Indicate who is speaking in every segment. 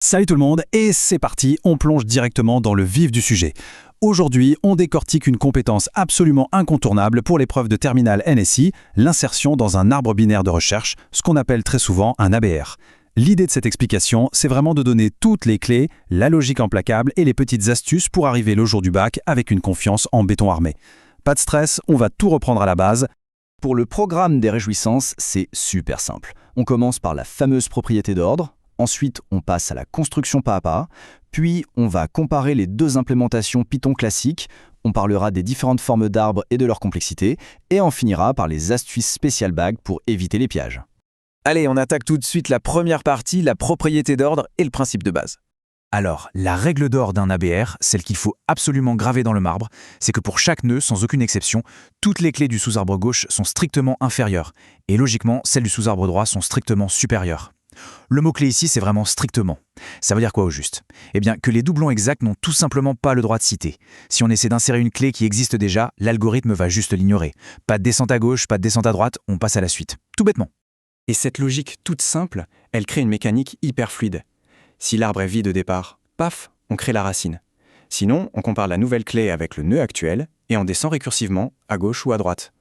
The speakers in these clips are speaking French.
Speaker 1: Salut tout le monde, et c'est parti, on plonge directement dans le vif du sujet. Aujourd'hui, on décortique une compétence absolument incontournable pour l'épreuve de terminale NSI, l'insertion dans un arbre binaire de recherche, ce qu'on appelle très souvent un ABR. L'idée de cette explication, c'est vraiment de donner toutes les clés, la logique implacable et les petites astuces pour arriver le jour du bac avec une confiance en béton armé. Pas de stress, on va tout reprendre à la base.
Speaker 2: Pour le programme des réjouissances, c'est super simple. On commence par la fameuse propriété d'ordre. Ensuite, on passe à la construction pas à pas, puis on va comparer les deux implémentations Python classiques, on parlera des différentes formes d'arbres et de leur complexité, et on finira par les astuces spéciales bagues pour éviter les pièges.
Speaker 3: Allez, on attaque tout de suite la première partie, la propriété d'ordre et le principe de base.
Speaker 4: Alors, la règle d'or d'un ABR, celle qu'il faut absolument graver dans le marbre, c'est que pour chaque nœud, sans aucune exception, toutes les clés du sous-arbre gauche sont strictement inférieures, et logiquement, celles du sous-arbre droit sont strictement supérieures. Le mot-clé ici, c'est vraiment strictement. Ça veut dire quoi au juste? Eh bien, que les doublons exacts n'ont tout simplement pas le droit de citer. Si on essaie d'insérer une clé qui existe déjà, l'algorithme va juste l'ignorer. Pas de descente à gauche, pas de descente à droite, on passe à la suite. Tout bêtement.
Speaker 5: Et cette logique toute simple, elle crée une mécanique hyper fluide. Si l'arbre est vide au départ, paf, on crée la racine. Sinon, on compare la nouvelle clé avec le nœud actuel et on descend récursivement à gauche ou à droite.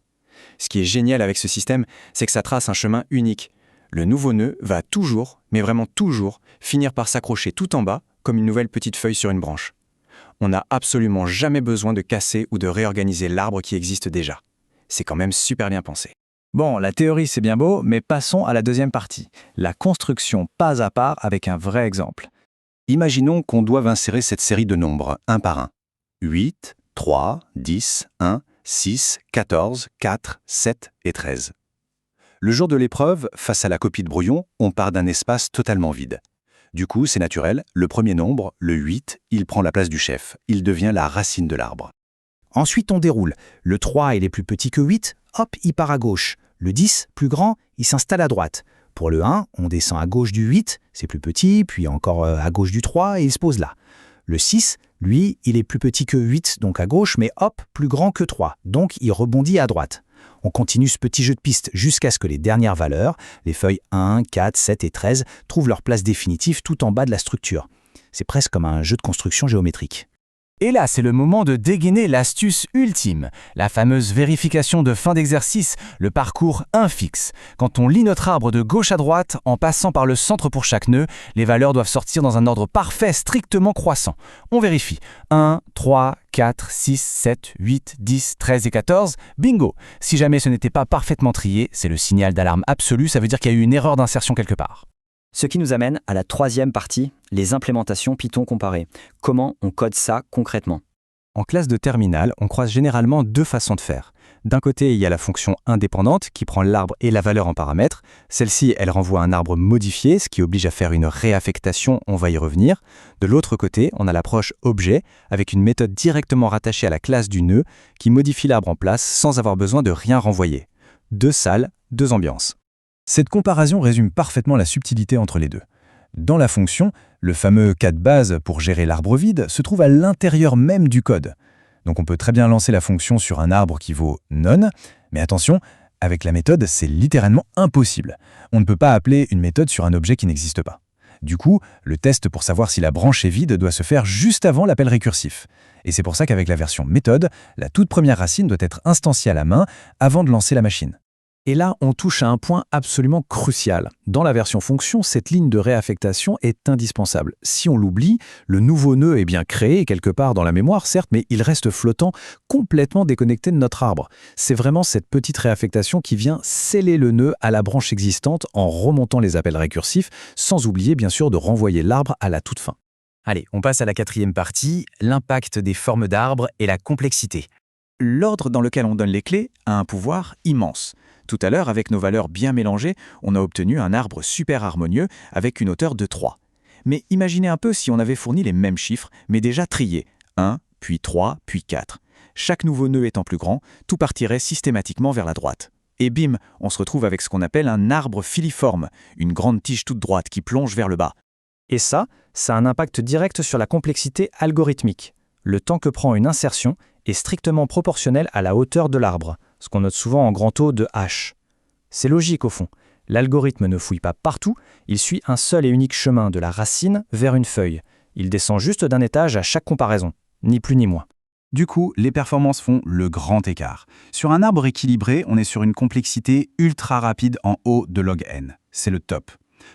Speaker 5: Ce qui est génial avec ce système, c'est que ça trace un chemin unique. Le nouveau nœud va toujours, mais vraiment toujours, finir par s'accrocher tout en bas comme une nouvelle petite feuille sur une branche. On n'a absolument jamais besoin de casser ou de réorganiser l'arbre qui existe déjà. C'est quand même super bien pensé.
Speaker 3: Bon, la théorie c'est bien beau, mais passons à la deuxième partie, la construction pas à part avec un vrai exemple.
Speaker 1: Imaginons qu'on doive insérer cette série de nombres, un par un. 8, 3, 10, 1, 6, 14, 4, 7 et 13. Le jour de l'épreuve, face à la copie de brouillon, on part d'un espace totalement vide. Du coup, c'est naturel, le premier nombre, le 8, il prend la place du chef, il devient la racine de l'arbre.
Speaker 6: Ensuite, on déroule. Le 3, il est plus petit que 8, hop, il part à gauche. Le 10, plus grand, il s'installe à droite. Pour le 1, on descend à gauche du 8, c'est plus petit, puis encore à gauche du 3, et il se pose là. Le 6, lui, il est plus petit que 8, donc à gauche, mais hop, plus grand que 3, donc il rebondit à droite. On continue ce petit jeu de piste jusqu'à ce que les dernières valeurs, les feuilles 1, 4, 7 et 13, trouvent leur place définitive tout en bas de la structure. C'est presque comme un jeu de construction géométrique.
Speaker 3: Et là, c'est le moment de dégainer l'astuce ultime, la fameuse vérification de fin d'exercice, le parcours infixe. Quand on lit notre arbre de gauche à droite, en passant par le centre pour chaque nœud, les valeurs doivent sortir dans un ordre parfait, strictement croissant. On vérifie. 1, 3, 4, 6, 7, 8, 10, 13 et 14. Bingo! Si jamais ce n'était pas parfaitement trié, c'est le signal d'alarme absolu, ça veut dire qu'il y a eu une erreur d'insertion quelque part.
Speaker 2: Ce qui nous amène à la troisième partie, les implémentations Python comparées. Comment on code ça concrètement?
Speaker 5: En classe de terminale, on croise généralement deux façons de faire. D'un côté, il y a la fonction indépendante qui prend l'arbre et la valeur en paramètres. Celle-ci, elle renvoie un arbre modifié, ce qui oblige à faire une réaffectation, on va y revenir. De l'autre côté, on a l'approche objet, avec une méthode directement rattachée à la classe du nœud, qui modifie l'arbre en place sans avoir besoin de rien renvoyer. Deux salles, deux ambiances.
Speaker 4: Cette comparaison résume parfaitement la subtilité entre les deux. Dans la fonction, le fameux cas de base pour gérer l'arbre vide se trouve à l'intérieur même du code. Donc on peut très bien lancer la fonction sur un arbre qui vaut none, mais attention, avec la méthode, c'est littéralement impossible. On ne peut pas appeler une méthode sur un objet qui n'existe pas. Du coup, le test pour savoir si la branche est vide doit se faire juste avant l'appel récursif. Et c'est pour ça qu'avec la version méthode, la toute première racine doit être instanciée à la main avant de lancer la machine.
Speaker 6: Et là, on touche à un point absolument crucial. Dans la version fonction, cette ligne de réaffectation est indispensable. Si on l'oublie, le nouveau nœud est bien créé quelque part dans la mémoire, certes, mais il reste flottant, complètement déconnecté de notre arbre. C'est vraiment cette petite réaffectation qui vient sceller le nœud à la branche existante en remontant les appels récursifs, sans oublier bien sûr de renvoyer l'arbre à la toute fin.
Speaker 4: Allez, on passe à la quatrième partie, l'impact des formes d'arbres et la complexité.
Speaker 3: L'ordre dans lequel on donne les clés a un pouvoir immense. Tout à l'heure, avec nos valeurs bien mélangées, on a obtenu un arbre super harmonieux avec une hauteur de 3. Mais imaginez un peu si on avait fourni les mêmes chiffres, mais déjà triés. 1, puis 3, puis 4. Chaque nouveau nœud étant plus grand, tout partirait systématiquement vers la droite. Et bim, on se retrouve avec ce qu'on appelle un arbre filiforme, une grande tige toute droite qui plonge vers le bas.
Speaker 6: Et ça a un impact direct sur la complexité algorithmique. Le temps que prend une insertion est strictement proportionnel à la hauteur de l'arbre, ce qu'on note souvent en grand O de H. C'est logique au fond.
Speaker 2: L'algorithme ne fouille pas partout, il suit un seul et unique chemin de la racine vers une feuille. Il descend juste d'un étage à chaque comparaison, ni plus ni moins.
Speaker 1: Du coup, les performances font le grand écart. Sur un arbre équilibré, on est sur une complexité ultra rapide en O de log n. C'est le top.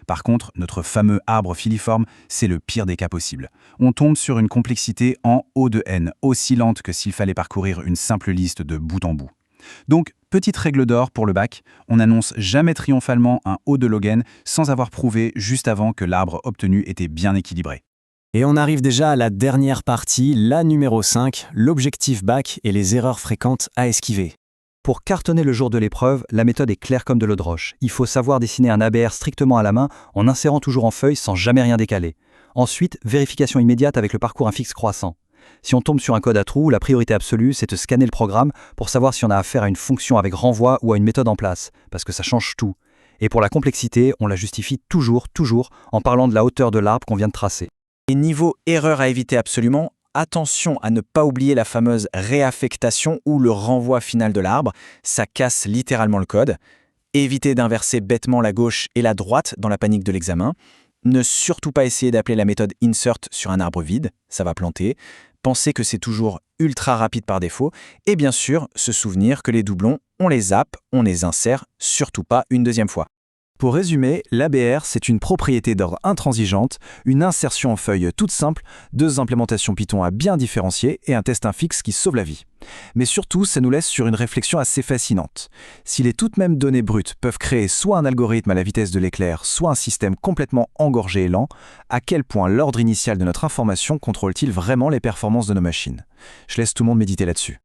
Speaker 1: Par contre, notre fameux arbre filiforme, c'est le pire des cas possibles. On tombe sur une complexité en O de n, aussi lente que s'il fallait parcourir une simple liste de bout en bout. Donc, petite règle d'or pour le bac, on n'annonce jamais triomphalement un O de log n sans avoir prouvé juste avant que l'arbre obtenu était bien équilibré.
Speaker 2: Et on arrive déjà à la dernière partie, la numéro 5, l'objectif bac et les erreurs fréquentes à esquiver.
Speaker 7: Pour cartonner le jour de l'épreuve, la méthode est claire comme de l'eau de roche. Il faut savoir dessiner un ABR strictement à la main en insérant toujours en feuille sans jamais rien décaler. Ensuite, vérification immédiate avec le parcours infixe croissant. Si on tombe sur un code à trous, la priorité absolue, c'est de scanner le programme pour savoir si on a affaire à une fonction avec renvoi ou à une méthode en place, parce que ça change tout. Et pour la complexité, on la justifie toujours, en parlant de la hauteur de l'arbre qu'on vient de tracer.
Speaker 5: Et niveau erreur à éviter absolument, attention à ne pas oublier la fameuse réaffectation ou le renvoi final de l'arbre. Ça casse littéralement le code. Évitez d'inverser bêtement la gauche et la droite dans la panique de l'examen. Ne surtout pas essayer d'appeler la méthode insert sur un arbre vide, ça va planter. Pensez que c'est toujours ultra rapide par défaut. Et bien sûr, se souvenir que les doublons, on les zappe, on les insère, surtout pas une deuxième fois.
Speaker 3: Pour résumer, l'ABR, c'est une propriété d'ordre intransigeante, une insertion en feuille toute simple, 2 implémentations Python à bien différencier et un test infixe qui sauve la vie. Mais surtout, ça nous laisse sur une réflexion assez fascinante. Si les toutes mêmes données brutes peuvent créer soit un algorithme à la vitesse de l'éclair, soit un système complètement engorgé et lent, à quel point l'ordre initial de notre information contrôle-t-il vraiment les performances de nos machines ? Je laisse tout le monde méditer là-dessus.